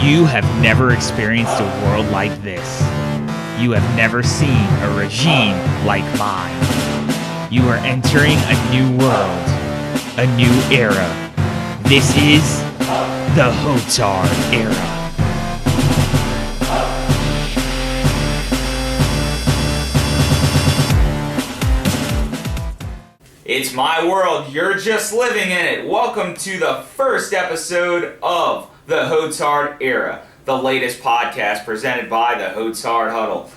You have never experienced a world like this. You have never seen a regime like mine. You are entering a new world, a new era. This is the Hotard Era. It's my world, you're just living in it. Welcome to the first episode of the Hotard Era, the latest podcast presented by the Hotard Huddle.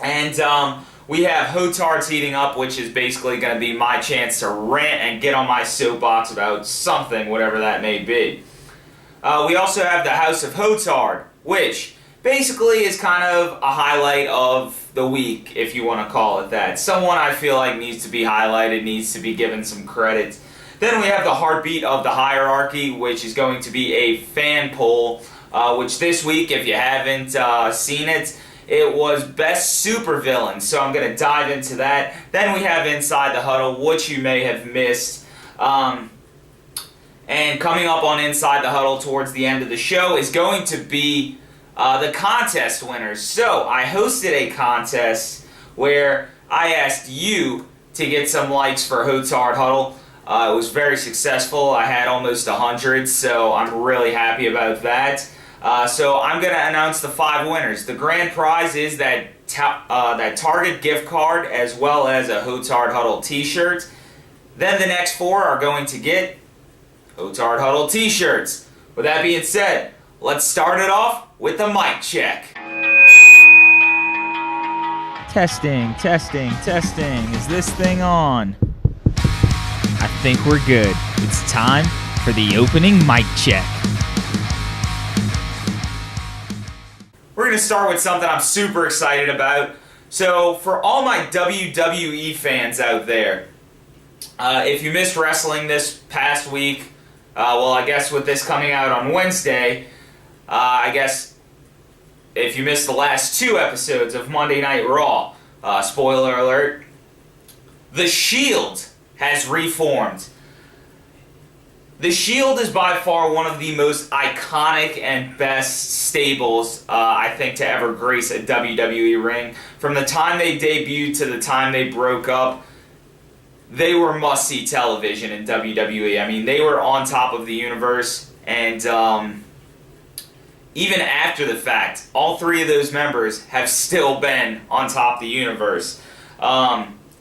And we have Hotard's Heating Up, which is basically going to be my chance to rant and get on my soapbox about something, whatever that may be. We also have the House of Hotard, which basically is kind of a highlight of the week, if you want to call it that. Someone I feel like needs to be highlighted, needs to be given some credit. Then we have the heartbeat of the hierarchy, which is going to be a fan poll, which this week, if you haven't seen it, it was best supervillain. So I'm going to dive into that. Then we have Inside the Huddle, which you may have missed. And coming up on Inside the Huddle towards the end of the show is going to be the contest winners. So I hosted a contest where I asked you to get some likes for Hotard Huddle. It was very successful. I had almost 100, so I'm really happy about that. So I'm going to announce the 5 winners. The grand prize is that Target gift card as well as a Hotard Huddle t-shirt. Then the next 4 are going to get Hotard Huddle t-shirts. With that being said, let's start it off with the mic check. Testing. Is this thing on? I think we're good. It's time for the opening mic check. We're going to start with something I'm super excited about. So, for all my WWE fans out there, if you missed wrestling this past week, well, I guess with this coming out on Wednesday, I guess if you missed the last 2 episodes of Monday Night Raw, spoiler alert, The Shield has reformed. The Shield is by far one of the most iconic and best stables, I think, to ever grace a WWE ring. From the time they debuted to the time they broke up, they were must-see television in WWE. I mean, they were on top of the universe, and even after the fact, all 3 of those members have still been on top of the universe.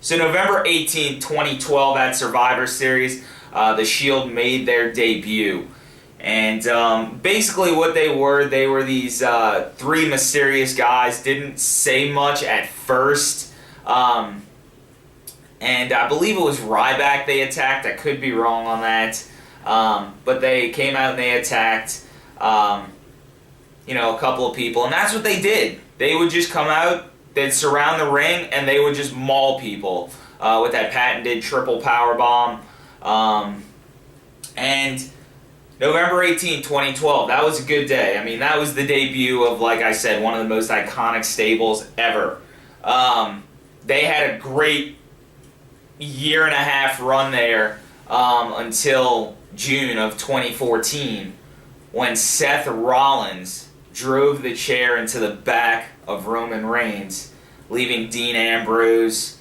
So November 18, 2012, at Survivor Series, the Shield made their debut. And basically what they were these 3 mysterious guys, didn't say much at first. And I believe it was Ryback they attacked. I could be wrong on that. But they came out and they attacked a couple of people. And that's what they did. They would just come out, they'd surround the ring, and they would just maul people with that patented triple power bomb. And November 18, 2012, that was a good day. I mean, that was the debut of, like I said, one of the most iconic stables ever. They had a great 1.5-year run there until June of 2014, when Seth Rollins drove the chair into the back of Roman Reigns, leaving Dean Ambrose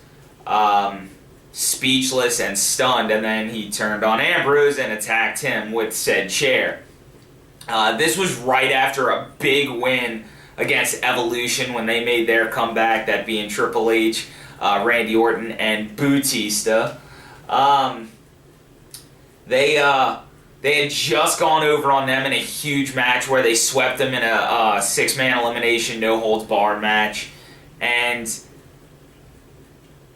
speechless and stunned, and then he turned on Ambrose and attacked him with said chair. This was right after a big win against Evolution when they made their comeback, that being Triple H, Randy Orton, and Batista. They had just gone over on them in a huge match where they swept them in a 6-man elimination, no-holds-barred match. And,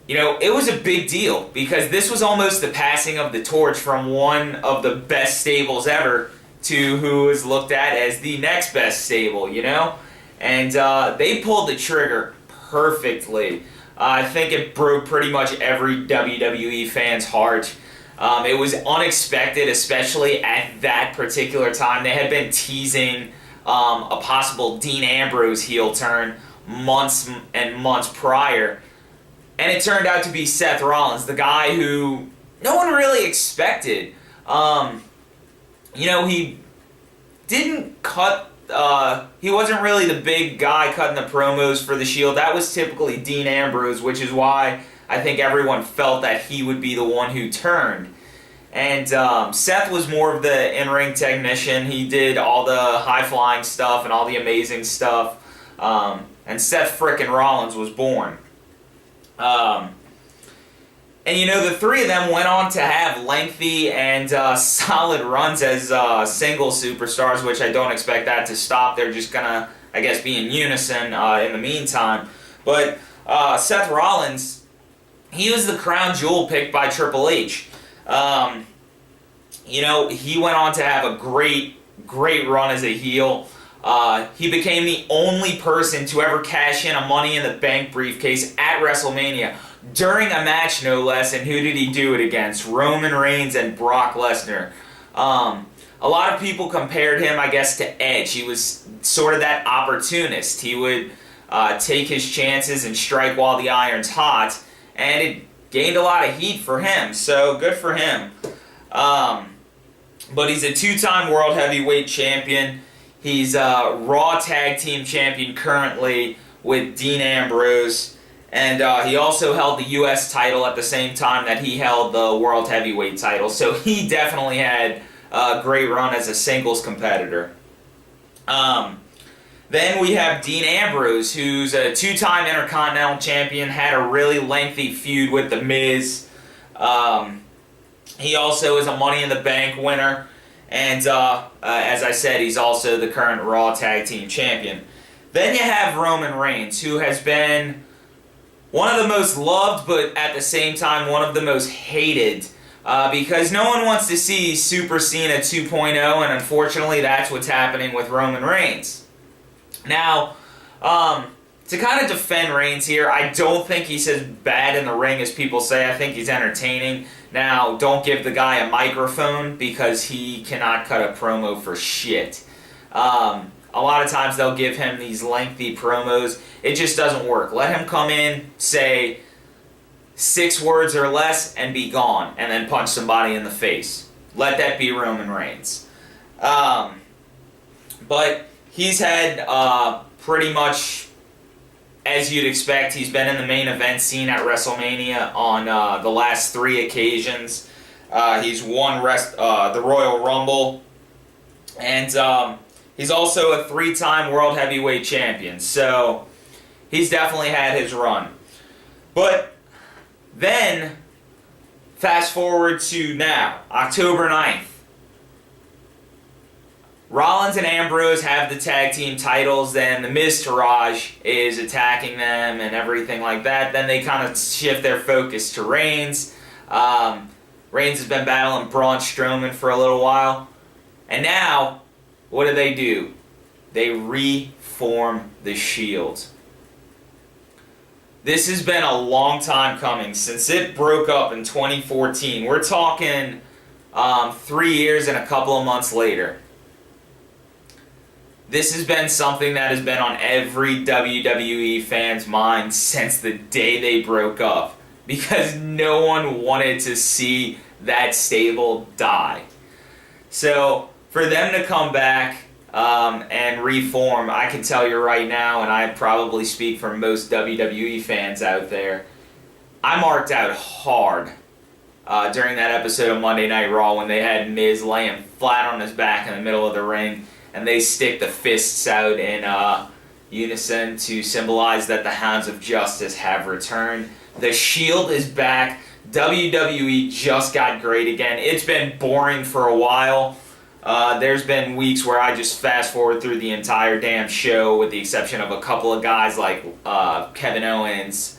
it was a big deal because this was almost the passing of the torch from one of the best stables ever to who is looked at as the next best stable, And they pulled the trigger perfectly. I think it broke pretty much every WWE fan's heart. It was unexpected, especially at that particular time. They had been teasing a possible Dean Ambrose heel turn months and months prior. And it turned out to be Seth Rollins, the guy who no one really expected. He didn't he wasn't really the big guy cutting the promos for the Shield. That was typically Dean Ambrose, which is why I think everyone felt that he would be the one who turned. And Seth was more of the in-ring technician. He did all the high-flying stuff and all the amazing stuff. And Seth frickin' Rollins was born. And you know, the three of them went on to have lengthy and solid runs as single superstars, which I don't expect that to stop. They're just gonna, I guess, be in unison in the meantime. But Seth Rollins, he was the crown jewel picked by Triple H. You know, he went on to have a great run as a heel. He became the only person to ever cash in a Money in the Bank briefcase at WrestleMania during a match, no less. And who did he do it against? Roman Reigns and Brock Lesnar. A lot of people compared him, I guess, to Edge. He was sort of that opportunist. He would take his chances and strike while the iron's hot, and it gained a lot of heat for him, so good for him. But he's a two-time World Heavyweight Champion. He's a Raw Tag Team Champion currently with Dean Ambrose. And he also held the U.S. title at the same time that he held the World Heavyweight title. So he definitely had a great run as a singles competitor. Then we have Dean Ambrose, who's a two-time Intercontinental Champion, had a really lengthy feud with The Miz. He also is a Money in the Bank winner. And as I said, he's also the current Raw Tag Team Champion. Then you have Roman Reigns, who has been one of the most loved, but at the same time, one of the most hated. Because no one wants to see Super Cena 2.0, and unfortunately, that's what's happening with Roman Reigns. Now, to kind of defend Reigns here, I don't think he's as bad in the ring as people say. I think he's entertaining. Now, don't give the guy a microphone because he cannot cut a promo for shit. A lot of times they'll give him these lengthy promos. It just doesn't work. Let him come in, say 6 words or less, and be gone, and then punch somebody in the face. Let that be Roman Reigns. But he's had pretty much, as you'd expect, he's been in the main event scene at WrestleMania on the last 3 occasions. He's won the Royal Rumble, and he's also a 3-time World Heavyweight Champion, so he's definitely had his run. But then, fast forward to now, October 9th. Rollins and Ambrose have the tag team titles, then the Miztourage is attacking them and everything like that. Then they kind of shift their focus to Reigns. Reigns has been battling Braun Strowman for a little while. And now, what do? They reform the Shield. This has been a long time coming since it broke up in 2014. We're talking 3 years and a couple of months later. This has been something that has been on every WWE fan's mind since the day they broke up, because no one wanted to see that stable die. So for them to come back and reform, I can tell you right now, and I probably speak for most WWE fans out there, I marked out hard during that episode of Monday Night Raw when they had Miz laying flat on his back in the middle of the ring, and they stick the fists out in unison to symbolize that the Hounds of Justice have returned. The Shield is back. WWE just got great again. It's been boring for a while. There's been weeks where I just fast forward through the entire damn show, with the exception of a couple of guys like Kevin Owens,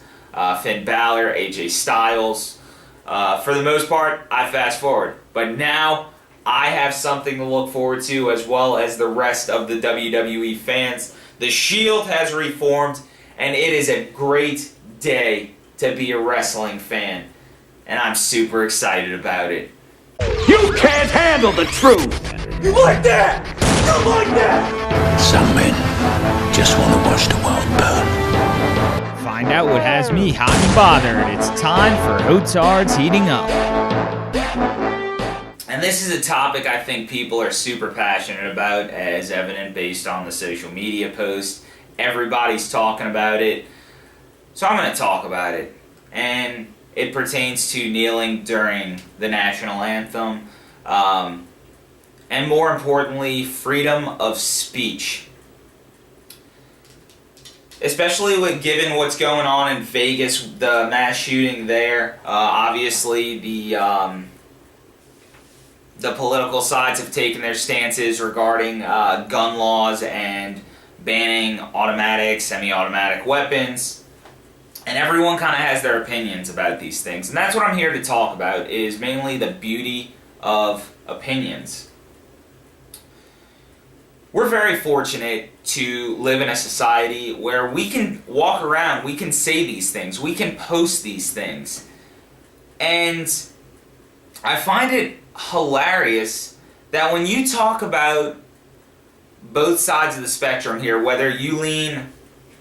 Finn Balor, AJ Styles. For the most part, I fast forward. But now, I have something to look forward to, as well as the rest of the WWE fans. The Shield has reformed, and it is a great day to be a wrestling fan. And I'm super excited about it. You can't handle the truth! You like that? You like that? Some men just want to watch the world burn. Find out what has me hot and bothered. It's time for Hotard's Heating Up. And this is a topic I think people are super passionate about, as evident based on the social media posts. Everybody's talking about it. So I'm going to talk about it. And it pertains to kneeling during the national anthem. And more importantly, freedom of speech. Especially given what's going on in Vegas, the mass shooting there. Obviously, the political sides have taken their stances regarding gun laws and banning automatic, semi-automatic weapons. And everyone kind of has their opinions about these things. And that's what I'm here to talk about, is mainly the beauty of opinions. We're very fortunate to live in a society where we can walk around, we can say these things, we can post these things. And I find it hilarious that when you talk about both sides of the spectrum here, whether you lean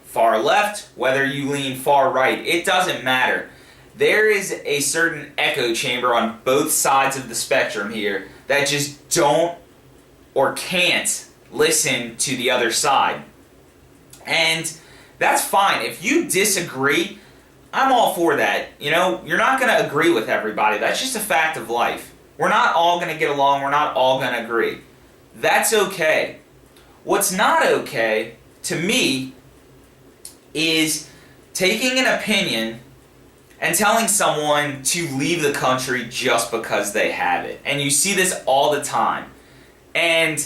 far left, whether you lean far right, it doesn't matter. There is a certain echo chamber on both sides of the spectrum here that just don't or can't listen to the other side. And that's fine. If you disagree, I'm all for that. You know, you're not going to agree with everybody. That's just a fact of life. We're not all going to get along. We're not all going to agree. That's okay. What's not okay, to me, is taking an opinion and telling someone to leave the country just because they have it. And you see this all the time. And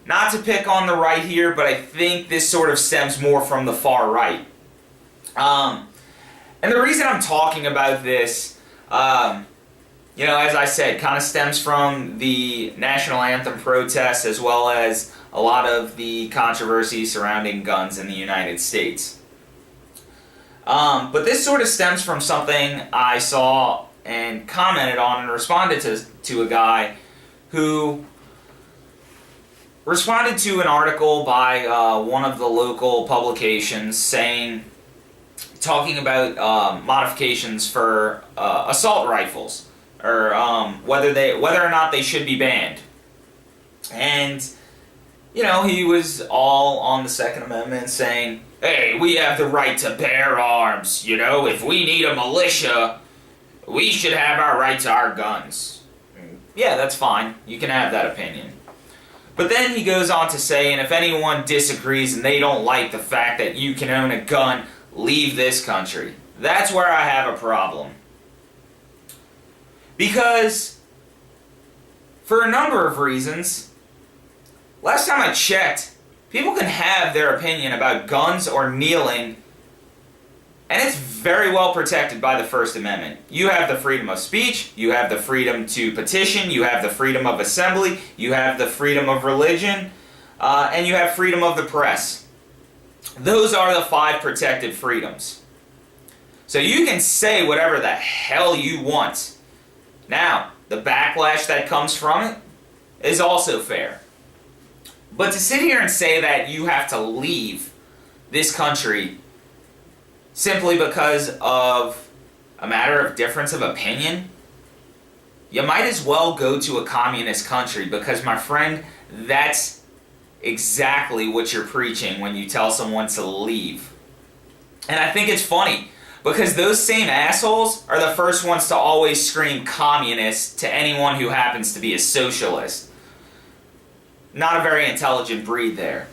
not to pick on the right here, but I think this sort of stems more from the far right. And the reason I'm talking about this, you know, as I said, kind of stems from the national anthem protests as well as a lot of the controversy surrounding guns in the United States. But this sort of stems from something I saw and commented on and responded to a guy who responded to an article by one of the local publications talking about modifications for assault rifles, or whether or not they should be banned. And you know, he was all on the Second Amendment, saying, "Hey, we have the right to bear arms. You know, if we need a militia, we should have our right to our guns." Yeah, that's fine. You can have that opinion. But then he goes on to say, and if anyone disagrees and they don't like the fact that you can own a gun, leave this country. That's where I have a problem. Because, for a number of reasons, last time I checked, people can have their opinion about guns or kneeling, and it's very well protected by the First Amendment. You have the freedom of speech, you have the freedom to petition, you have the freedom of assembly, you have the freedom of religion, and you have freedom of the press. Those are the 5 protected freedoms. So you can say whatever the hell you want. Now, the backlash that comes from it is also fair. But to sit here and say that you have to leave this country simply because of a matter of difference of opinion, you might as well go to a communist country, because, my friend, that's exactly what you're preaching when you tell someone to leave. And I think it's funny, because those same assholes are the first ones to always scream communist to anyone who happens to be a socialist. Not a very intelligent breed there.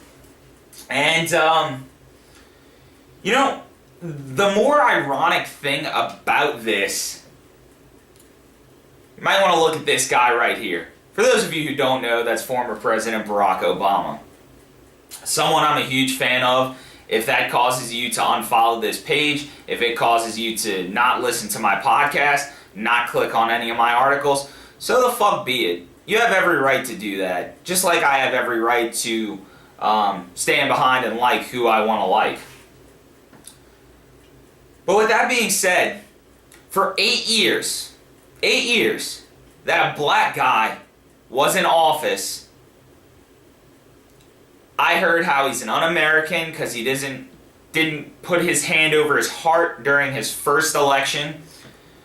And, you know, the more ironic thing about this, you might want to look at this guy right here. For those of you who don't know, that's former President Barack Obama. Someone I'm a huge fan of. If that causes you to unfollow this page, if it causes you to not listen to my podcast, not click on any of my articles, so the fuck be it. You have every right to do that. Just like I have every right to stand behind and like who I want to like. But with that being said, for 8 years that a black guy was in office, I heard how he's an un-American because he didn't put his hand over his heart during his first election.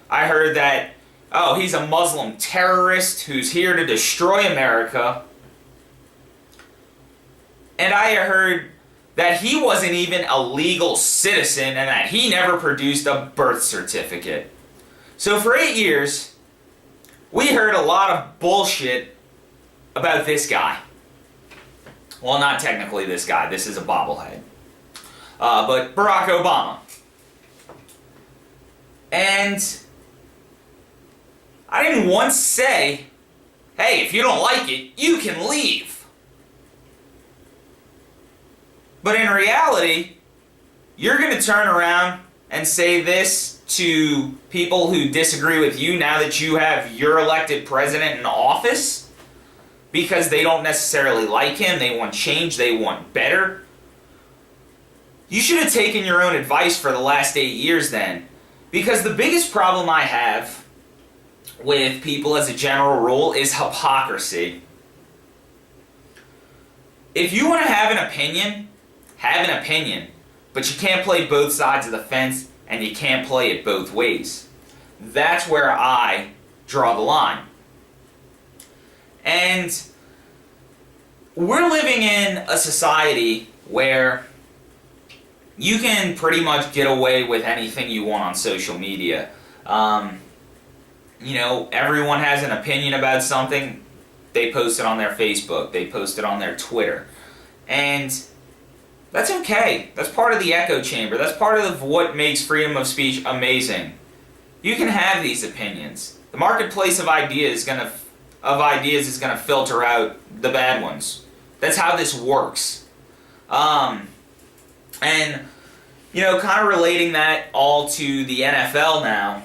I heard that oh, he's a Muslim terrorist who's here to destroy America. And I heard that he wasn't even a legal citizen and that he never produced a birth certificate. So for 8 years, we heard a lot of bullshit about this guy. Well, not technically this guy. This is a bobblehead. But Barack Obama. And I didn't once say, hey, if you don't like it, you can leave. But in reality, you're going to turn around and say this to people who disagree with you now that you have your elected president in office because they don't necessarily like him, they want change, they want better. You should have taken your own advice for the last 8 years then. Because the biggest problem I have with people as a general rule is hypocrisy. If you want to have an opinion, but you can't play both sides of the fence and you can't play it both ways. That's where I draw the line. And we're living in a society where you can pretty much get away with anything you want on social media. Everyone has an opinion about something. They post it on their Facebook. They post it on their Twitter. And that's okay. That's part of the echo chamber. That's part of what makes freedom of speech amazing. You can have these opinions. The marketplace of ideas is going to filter out the bad ones. That's how this works. And kind of relating that all to the NFL now,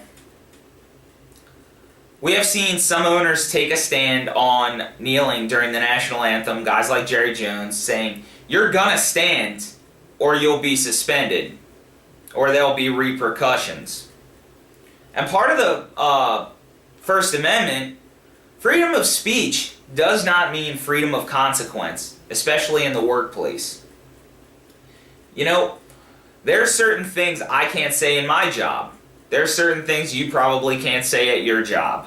we have seen some owners take a stand on kneeling during the national anthem, guys like Jerry Jones saying, you're gonna stand or you'll be suspended or there'll be repercussions. And part of the First Amendment, freedom of speech does not mean freedom of consequence, especially in the workplace. There are certain things I can't say in my job. There are certain things you probably can't say at your job.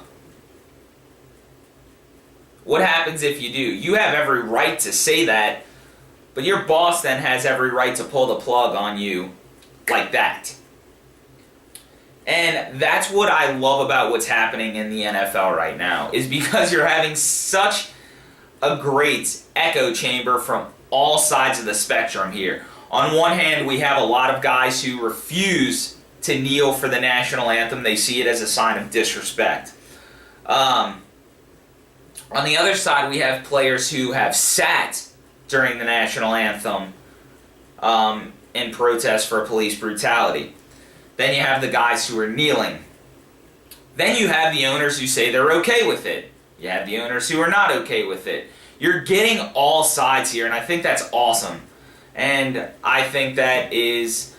What happens if you do? You have every right to say that, but your boss then has every right to pull the plug on you like that. And that's what I love about what's happening in the NFL right now, is because you're having such a great echo chamber from all sides of the spectrum here. On one hand, we have a lot of guys who refuse to kneel for the national anthem. They see it as a sign of disrespect. On the other side, we have players who have sat during the national anthem in protest for police brutality. Then you have the guys who are kneeling. Then you have the owners who say they're okay with it. You have the owners who are not okay with it. You're getting all sides here, and I think that's awesome. And I think that is,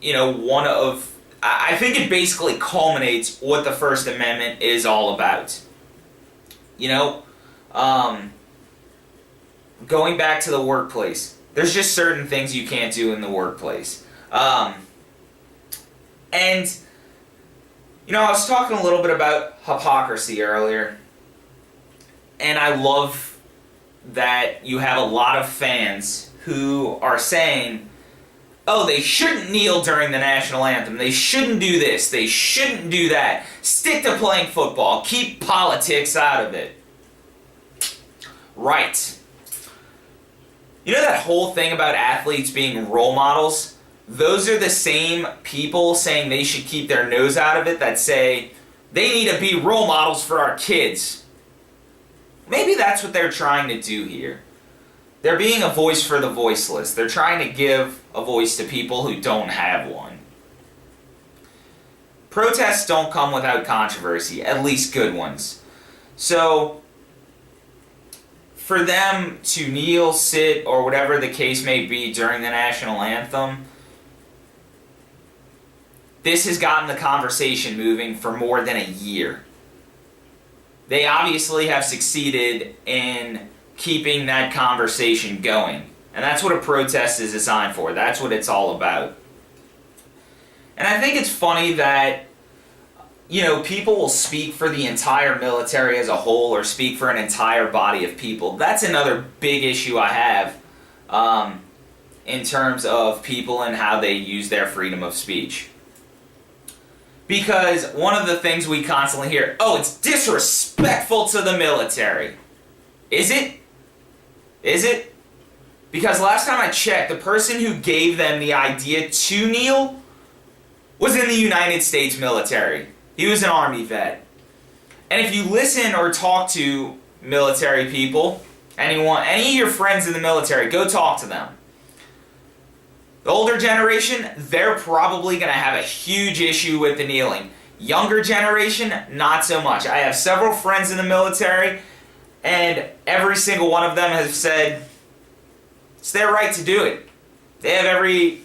I think it basically culminates what the First Amendment is all about. Going back to the workplace, there's just certain things you can't do in the workplace. I was talking a little bit about hypocrisy earlier, and I love that you have a lot of fans who are saying, oh, they shouldn't kneel during the national anthem, they shouldn't do this, they shouldn't do that, stick to playing football, keep politics out of it. Right. That whole thing about athletes being role models? Those are the same people saying they should keep their nose out of it that say they need to be role models for our kids. Maybe that's what they're trying to do here. They're being a voice for the voiceless. They're trying to give a voice to people who don't have one. Protests don't come without controversy, at least good ones. So, for them to kneel, sit, or whatever the case may be during the national anthem, this has gotten the conversation moving for more than a year. They obviously have succeeded in keeping that conversation going. And that's what a protest is designed for. That's what it's all about. And I think it's funny that, people will speak for the entire military as a whole or speak for an entire body of people. That's another big issue I have in terms of people and how they use their freedom of speech. Because one of the things we constantly hear, oh, it's disrespectful to the military. Is it? Is it? Because last time I checked, the person who gave them the idea to kneel was in the United States military. He was an Army vet. And if you listen or talk to military people, any of your friends in the military, go talk to them. The older generation, they're probably going to have a huge issue with the kneeling. Younger generation, not so much. I have several friends in the military, and every single one of them has said it's their right to do it. They have every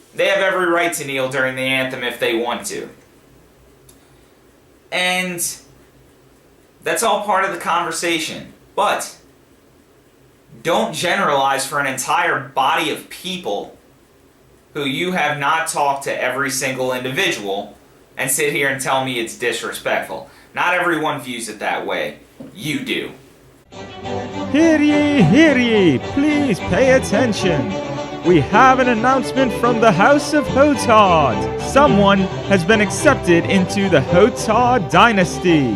right to kneel during the anthem if they want to. And that's all part of the conversation. But don't generalize for an entire body of people who you have not talked to every single individual and sit here and tell me it's disrespectful. Not everyone views it that way. You do. Hear ye, please pay attention. We have an announcement from the House of Hotard. Someone has been accepted into the Hotard dynasty.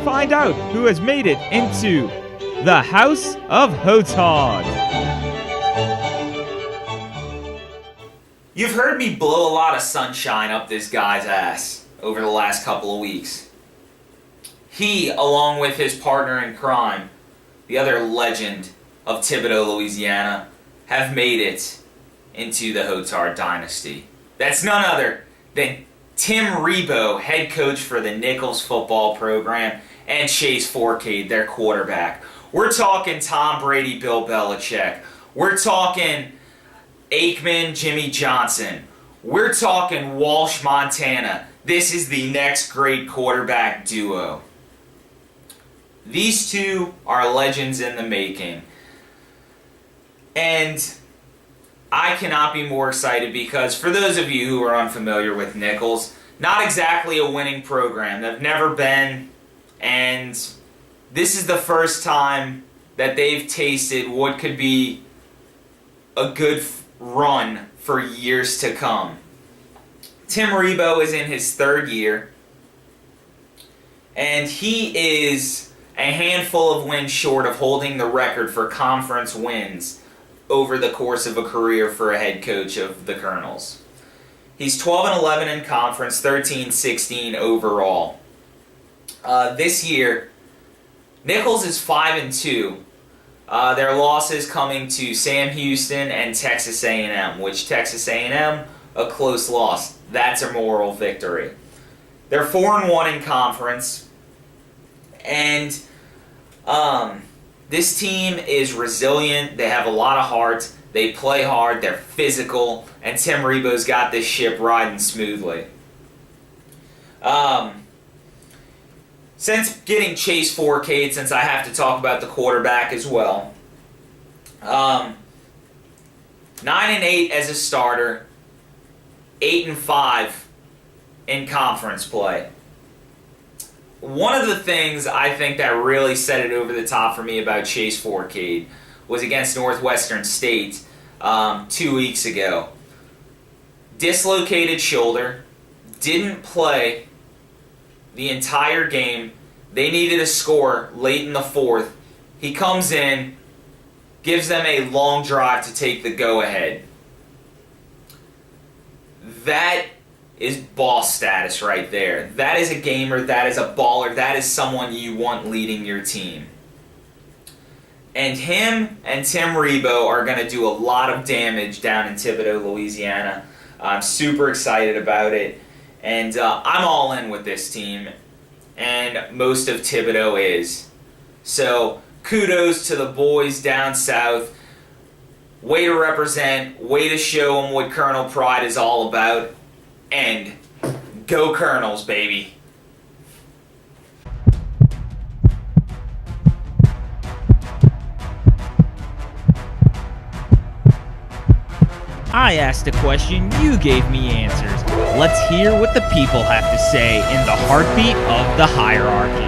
Find out who has made it into the House of Hotard. You've heard me blow a lot of sunshine up this guy's ass over the last couple of weeks. He, along with his partner in crime, the other legend of Thibodaux, Louisiana, have made it into the Hotard dynasty. That's none other than Tim Rebowe, head coach for the Nichols football program, and Chase Forcade, their quarterback. We're talking Tom Brady, Bill Belichick. We're talking Aikman, Jimmy Johnson. We're talking Walsh, Montana. This is the next great quarterback duo. These two are legends in the making. And I cannot be more excited because for those of you who are unfamiliar with Nichols, not exactly a winning program. They've never been, and this is the first time that they've tasted what could be a good run for years to come. Tim Rebowe is in his third year, and he is a handful of wins short of holding the record for conference wins over the course of a career for a head coach of the Colonels. He's 12-11 in conference, 13-16 overall. This year, Nichols is 5-2. Their losses coming to Sam Houston and Texas A&M, which Texas A&M, a close loss. That's a moral victory. They're 4-1 in conference, and this team is resilient. They have a lot of heart. They play hard. They're physical, and Tim Rebowe's got this ship riding smoothly. Since getting Chase Forcade, since I have to talk about the quarterback as well, 9-8 as a starter, 8-5 in conference play. One of the things I think that really set it over the top for me about Chase Forcade was against Northwestern State 2 weeks ago. Dislocated shoulder, didn't play the entire game. They needed a score late in the fourth. He comes in, gives them a long drive to take the go-ahead. That is boss status right there. That is a gamer, that is a baller, that is someone you want leading your team. And him and Tim Rebowe are going to do a lot of damage down in Thibodaux, Louisiana. I'm super excited about it. And I'm all in with this team. And most of Thibodaux is. So kudos to the boys down south. Way to represent. Way to show them what Colonel Pride is all about. And go Colonels, baby. I asked a question, you gave me answers. Let's hear what the people have to say in the heartbeat of the hierarchy.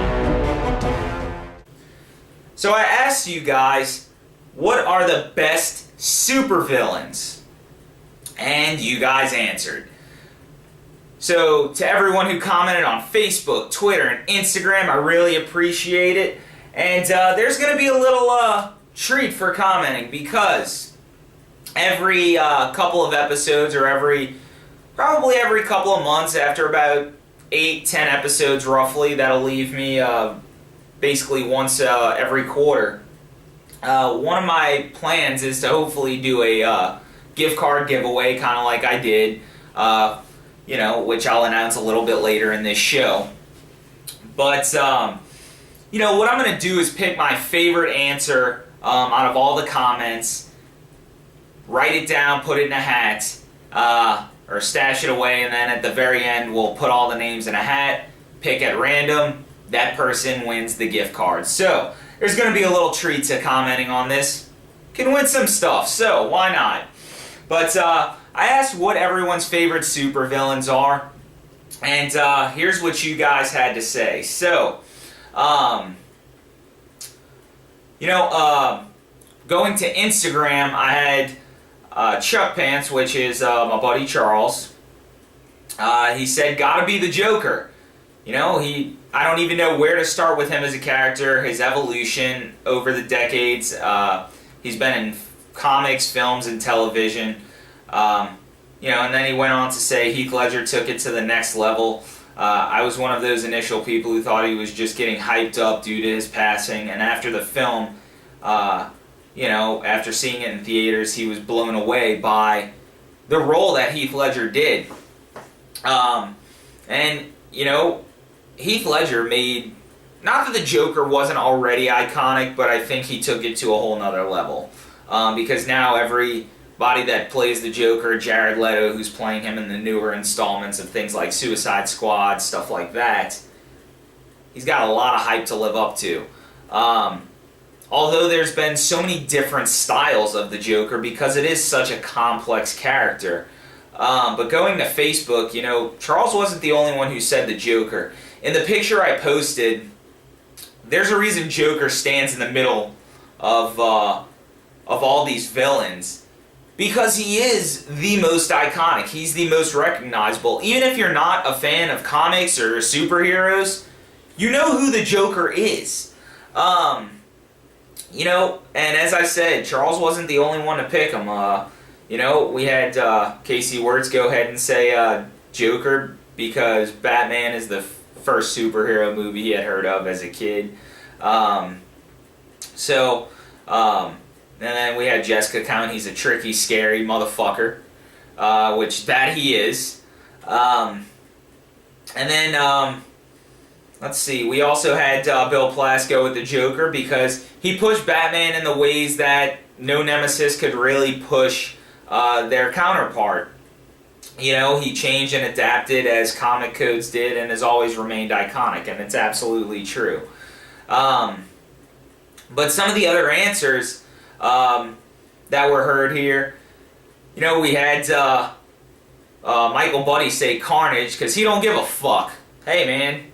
So I asked you guys, what are the best supervillains? And you guys answered. So to everyone who commented on Facebook, Twitter, and Instagram, I really appreciate it. And there's going to be a little treat for commenting, because every couple of episodes, or probably every couple of months, after about 8-10 episodes roughly, that'll leave me basically once every quarter. One of my plans is to hopefully do a gift card giveaway, kind of like I did, which I'll announce a little bit later in this show. But, what I'm going to do is pick my favorite answer out of all the comments, write it down, put it in a hat, or stash it away, and then at the very end we'll put all the names in a hat, pick at random, that person wins the gift card. So, there's going to be a little treat to commenting on this. Can win some stuff, so why not? But I asked what everyone's favorite supervillains are, and here's what you guys had to say. So, going to Instagram, I had Chuck Pants, which is my buddy Charles. He said, gotta be the Joker. I don't even know where to start with him as a character, his evolution over the decades. He's been in comics, films, and television. And then he went on to say Heath Ledger took it to the next level. I was one of those initial people who thought he was just getting hyped up due to his passing, and after the film, after seeing it in theaters, he was blown away by the role that Heath Ledger did. Heath Ledger made, not that the Joker wasn't already iconic, but I think he took it to a whole nother level. Because now everybody that plays the Joker, Jared Leto, who's playing him in the newer installments of things like Suicide Squad, stuff like that, he's got a lot of hype to live up to. Although there's been so many different styles of the Joker, because it is such a complex character. But going to Facebook, Charles wasn't the only one who said the Joker. In the picture I posted, there's a reason Joker stands in the middle of all these villains, because he is the most iconic. He's the most recognizable. Even if you're not a fan of comics or superheroes, you know who the Joker is. And as I said, Charles wasn't the only one to pick him. We had Casey Wirtz go ahead and say Joker because Batman is the first superhero movie he had heard of as a kid. And then we had Jessica comment he's a tricky, scary motherfucker, which that he is. And then, let's see, we also had Bill Plass go with the Joker because he pushed Batman in the ways that no nemesis could really push their counterpart. He changed and adapted as comic codes did and has always remained iconic, and it's absolutely true. But some of the other answers that were heard here, we had Michael Buddy say Carnage because he don't give a fuck. Hey man,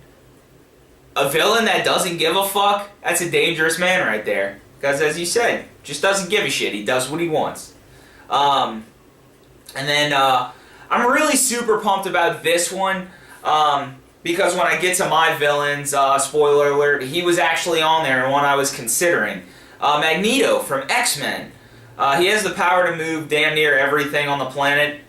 a villain that doesn't give a fuck, that's a dangerous man right there. Because as you said, just doesn't give a shit. He does what he wants. And then I'm really super pumped about this one because when I get to my villains, spoiler alert, he was actually on there and one I was considering. Magneto from X-Men. He has the power to move damn near everything on the planet,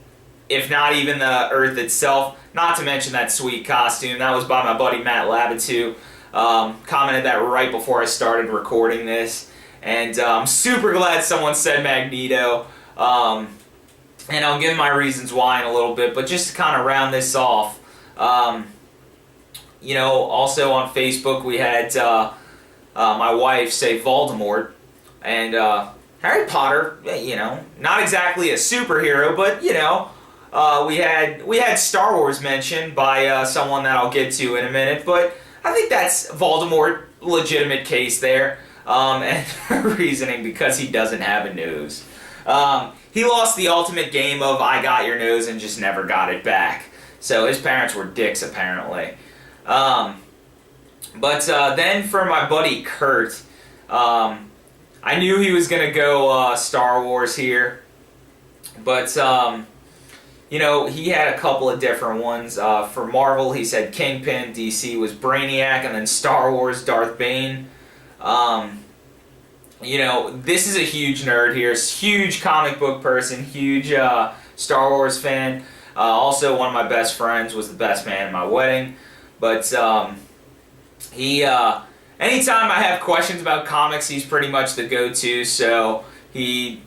if not even the Earth itself. Not to mention that sweet costume. That was by my buddy Matt Labitu. Commented that right before I started recording this. And I'm super glad someone said Magneto. And I'll give my reasons why in a little bit. But just to kind of round this off, also on Facebook we had my wife say Voldemort. And Harry Potter, not exactly a superhero, but, we had Star Wars mentioned by someone that I'll get to in a minute. But I think that's Voldemort, legitimate case there. And reasoning because he doesn't have a nose. He lost the ultimate game of I got your nose and just never got it back. So his parents were dicks, apparently. But then for my buddy Kurt, I knew he was going to go Star Wars here. But, you know, he had a couple of different ones. For Marvel, he said Kingpin, DC was Brainiac, and then Star Wars, Darth Bane. You know, this is a huge nerd here. Huge comic book person, huge Star Wars fan. Also, one of my best friends was the best man at my wedding. But he, anytime I have questions about comics, he's pretty much the go-to. So he,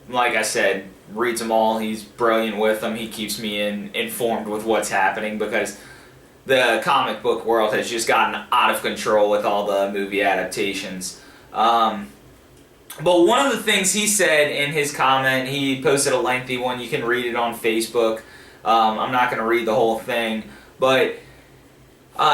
like I said, reads them all. He's brilliant with them. He keeps me informed with what's happening because the comic book world has just gotten out of control with all the movie adaptations. But one of the things he said in his comment, he posted a lengthy one. You can read it on Facebook. I'm not going to read the whole thing, but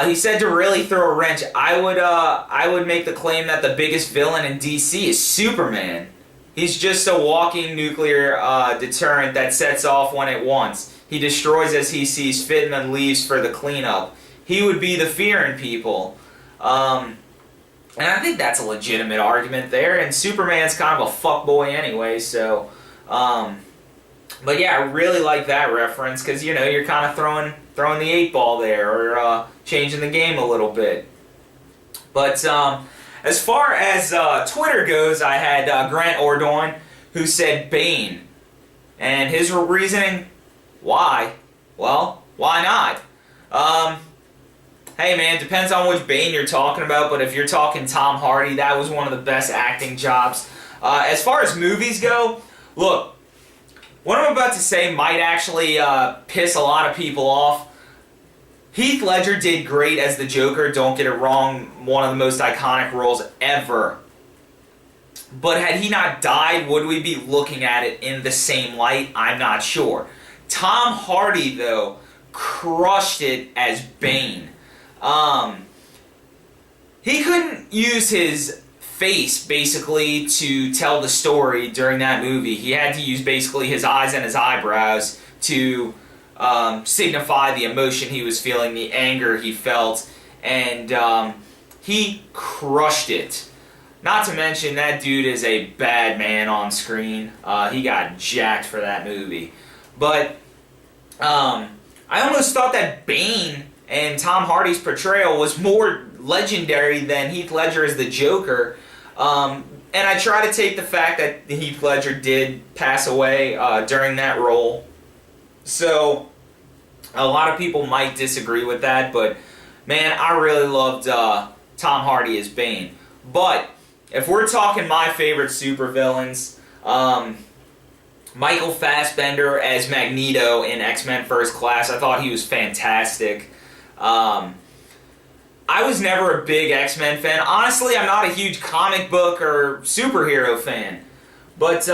he said to really throw a wrench, I would make the claim that the biggest villain in DC is Superman. He's just a walking nuclear deterrent that sets off when it wants. He destroys as he sees fit and then leaves for the cleanup. He would be the fear in people. And I think that's a legitimate argument there. And Superman's kind of a fuckboy anyway, so... but yeah, I really like that reference because, you know, you're kind of throwing the 8-ball there or changing the game a little bit. But as far as Twitter goes, I had Grant Ordorn who said Bane. And his reasoning, why? Well, why not? Hey man, depends on which Bane you're talking about, but if you're talking Tom Hardy, that was one of the best acting jobs. As far as movies go, look, what I'm about to say might actually piss a lot of people off. Heath Ledger did great as the Joker, don't get it wrong, one of the most iconic roles ever. But had he not died, would we be looking at it in the same light? I'm not sure. Tom Hardy, though, crushed it as Bane. He couldn't use his face, basically, to tell the story during that movie. He had to use, basically, his eyes and his eyebrows to signify the emotion he was feeling, the anger he felt, and he crushed it. Not to mention, that dude is a bad man on screen. He got jacked for that movie. But I almost thought that Bane and Tom Hardy's portrayal was more legendary than Heath Ledger as the Joker. And I try to take the fact that Heath Ledger did pass away during that role. So a lot of people might disagree with that, but man, I really loved Tom Hardy as Bane. But if we're talking my favorite supervillains, Michael Fassbender as Magneto in X-Men First Class, I thought he was fantastic. I was never a big X-Men fan. Honestly, I'm not a huge comic book or superhero fan. But,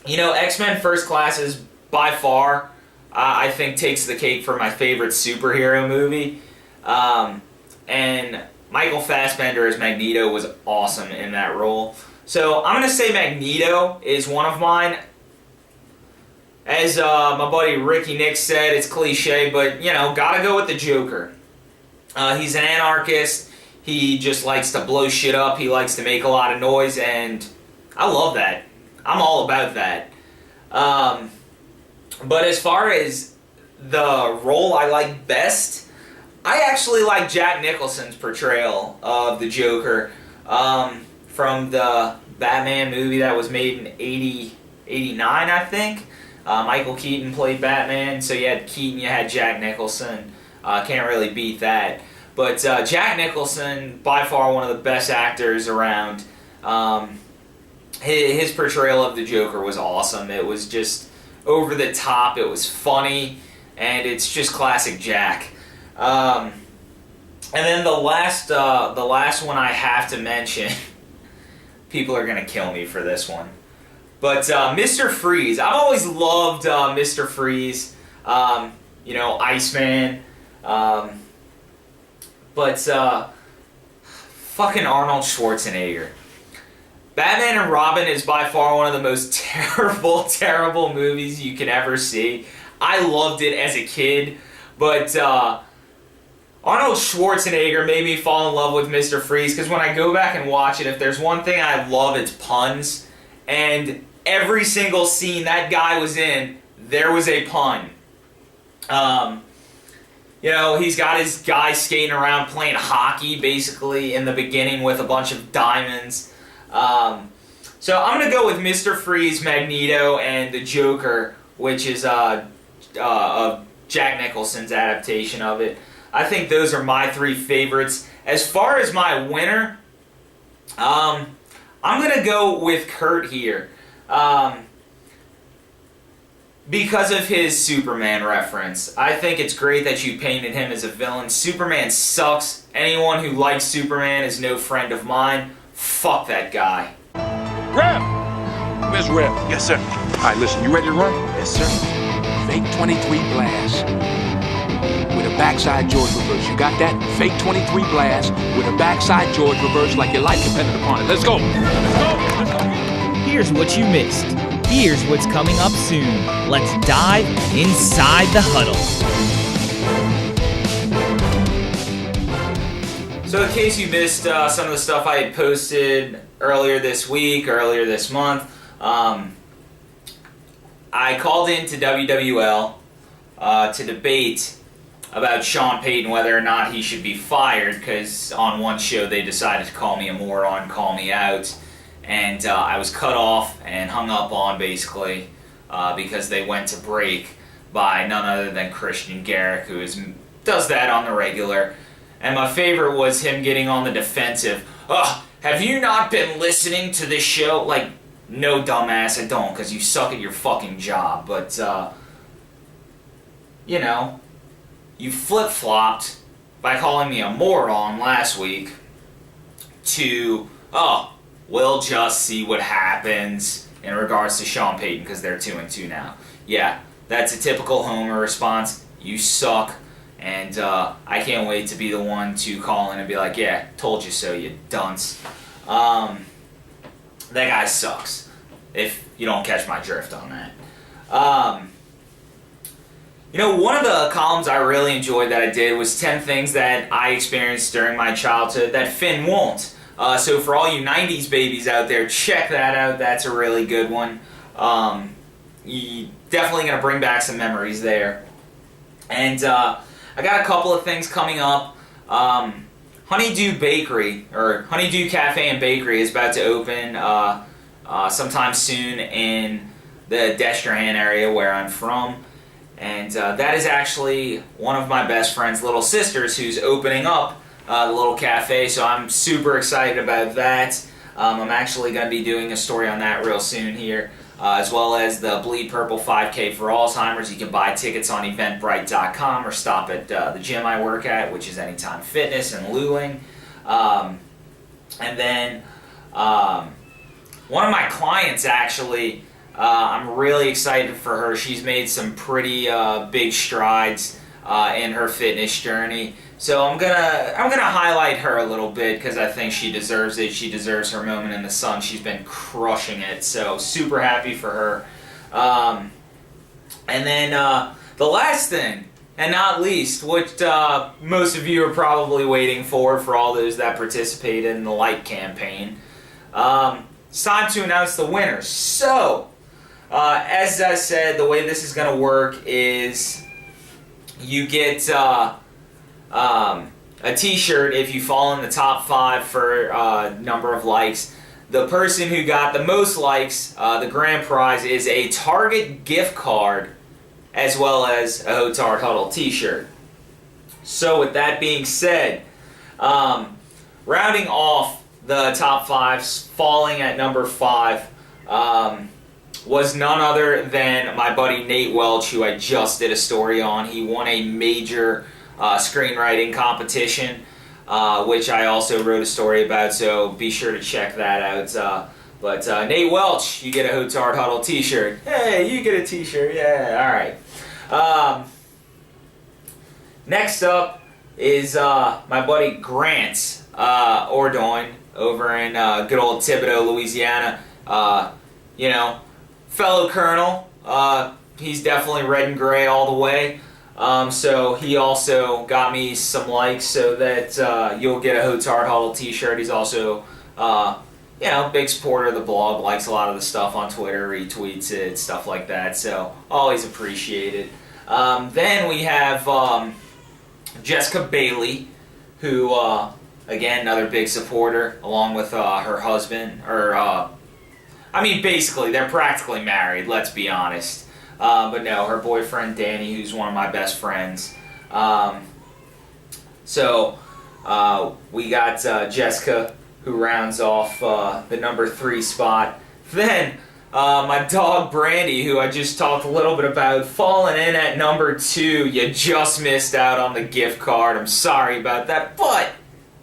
you know, X-Men First Class is by far, I think, takes the cake for my favorite superhero movie. And Michael Fassbender as Magneto was awesome in that role. So I'm going to say Magneto is one of mine. As my buddy Ricky Nix said, it's cliche, but, you know, gotta go with the Joker. He's an anarchist. He just likes to blow shit up. He likes to make a lot of noise, and I love that. I'm all about that. But as far as the role I like best, I actually like Jack Nicholson's portrayal of the Joker from the Batman movie that was made in 89, I think. Michael Keaton played Batman, so you had Keaton, you had Jack Nicholson. Can't really beat that. But Jack Nicholson, by far one of the best actors around. His portrayal of the Joker was awesome. It was just over the top. It was funny, and it's just classic Jack. And then the last one I have to mention. People are gonna kill me for this one, but Mr. Freeze. I've always loved Mr. Freeze. You know, Iceman. But fucking Arnold Schwarzenegger. Batman and Robin is by far one of the most terrible movies you can ever see. I loved it as a kid, but Arnold Schwarzenegger made me fall in love with Mr. Freeze, because when I go back and watch it, if there's one thing I love, it's puns. And every single scene that guy was in, there was a pun. You know, he's got his guy skating around playing hockey, basically, in the beginning with a bunch of diamonds. So I'm going to go with Mr. Freeze, Magneto, and the Joker, which is Jack Nicholson's adaptation of it. I think those are my three favorites. As far as my winner, I'm going to go with Kurt here. Because of his Superman reference. I think it's great that you painted him as a villain. Superman sucks. Anyone who likes Superman is no friend of mine. Fuck that guy. Rev! Where's Rev? Yes, sir. All right, listen, you ready to run? Yes, sir. Fake 23 blast with a backside George reverse. You got that? Fake 23 blast with a backside George reverse like your life depended upon it. Let's go. Let's go. Let's go. Here's what you missed. Here's what's coming up soon. Let's dive inside the huddle. So in case you missed some of the stuff I had posted earlier this week, earlier this month, I called into WWL to debate about Sean Payton, whether or not he should be fired, because on one show they decided to call me a moron, call me out. And I was cut off and hung up on, basically, because they went to break by none other than Christian Garrick, who does that on the regular. And my favorite was him getting on the defensive. Ugh, have you not been listening to this show? Like, no, dumbass, I don't, because you suck at your fucking job. But, you know, you flip-flopped by calling me a moron last week to, we'll just see what happens in regards to Sean Payton, because they're 2-2 now. Yeah, that's a typical Homer response. You suck, and I can't wait to be the one to call in and be like, yeah, told you so, you dunce. That guy sucks, if you don't catch my drift on that. You know, one of the columns I really enjoyed that I did was 10 things that I experienced during my childhood that Finn won't. So for all you 90s babies out there, check that out. That's a really good one. You definitely going to bring back some memories there. And I got a couple of things coming up. Honeydew Bakery, or Honeydew Cafe and Bakery, is about to open sometime soon in the Destrehan area where I'm from. And that is actually one of my best friend's little sisters who's opening up the little cafe, so I'm super excited about that. I'm actually going to be doing a story on that real soon here, as well as the Bleed Purple 5K for Alzheimer's. You can buy tickets on eventbrite.com or stop at the gym I work at, which is Anytime Fitness in Luling. And then one of my clients, actually, I'm really excited for her. She's made some pretty big strides in her fitness journey. So I'm gonna highlight her a little bit because I think she deserves it. She deserves her moment in the sun. She's been crushing it. So super happy for her. And then the last thing, and not least, what most of you are probably waiting for all those that participated in the Light campaign, it's time to announce the winners. So, as I said, the way this is going to work is you get a t-shirt if you fall in the top 5 for number of likes. The person who got the most likes, the grand prize is a Target gift card as well as a Hotard Huddle t-shirt. So with that being said, rounding off the top 5s, falling at number 5 was none other than my buddy Nate Welch, who I just did a story on. He won a major screenwriting competition, which I also wrote a story about, so be sure to check that out. But Nate Welch, you get a Hotard Huddle t-shirt. Hey, you get a t-shirt. Yeah, alright. Next up is my buddy Grant. Ordoin over in good old Thibodaux, Louisiana. Fellow colonel. He's definitely red and gray all the way. So he also got me some likes so that you'll get a Hotard Huddle t-shirt. He's also, big supporter of the blog, likes a lot of the stuff on Twitter, retweets it, stuff like that. So always appreciate it. Then we have Jessica Bailey, who, again, another big supporter, along with her husband. Basically, they're practically married, let's be honest. But no, her boyfriend Danny, who's one of my best friends. We got Jessica, who rounds off the number 3 spot. Then my dog Brandy, who I just talked a little bit about, falling in at number 2. You just missed out on the gift card. I'm sorry about that, but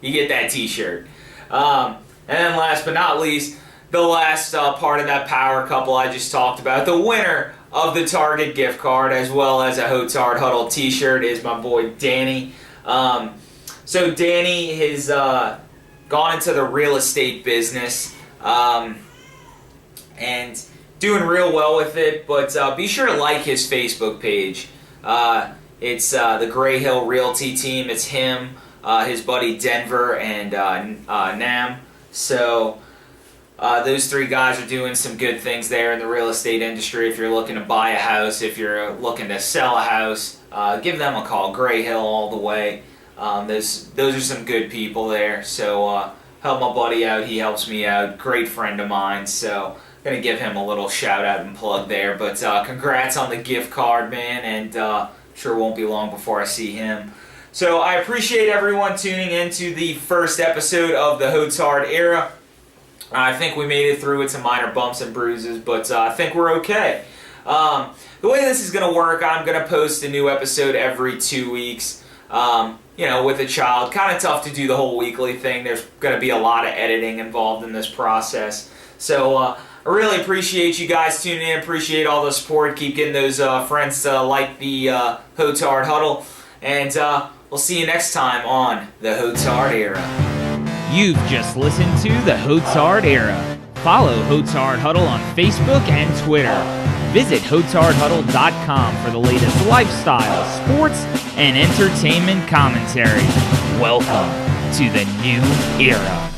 you get that t-shirt. And then last but not least, the last part of that power couple I just talked about, the winner of the Target gift card as well as a Hotard Huddle t-shirt is my boy Danny. So Danny has gone into the real estate business and doing real well with it, but be sure to like his Facebook page. It's the Gray Hill Realty team. It's him, his buddy Denver, and Nam. So those 3 guys are doing some good things there in the real estate industry. If you're looking to buy a house, if you're looking to sell a house, give them a call. Gray Hill all the way. Those are some good people there. So help my buddy out. He helps me out. Great friend of mine. So going to give him a little shout out and plug there. But congrats on the gift card, man. And sure won't be long before I see him. So I appreciate everyone tuning into the first episode of the Hotard Era. I think we made it through with some minor bumps and bruises, but I think we're okay. The way this is going to work, I'm going to post a new episode every 2 weeks. With a child, kind of tough to do the whole weekly thing. There's going to be a lot of editing involved in this process. So I really appreciate you guys tuning in. Appreciate all the support. Keep getting those friends to like the Hotard Huddle. And we'll see you next time on the Hotard Era. You've just listened to the Hotard Era. Follow Hotard Huddle on Facebook and Twitter. Visit HotardHuddle.com for the latest lifestyle, sports, and entertainment commentary. Welcome to the new era.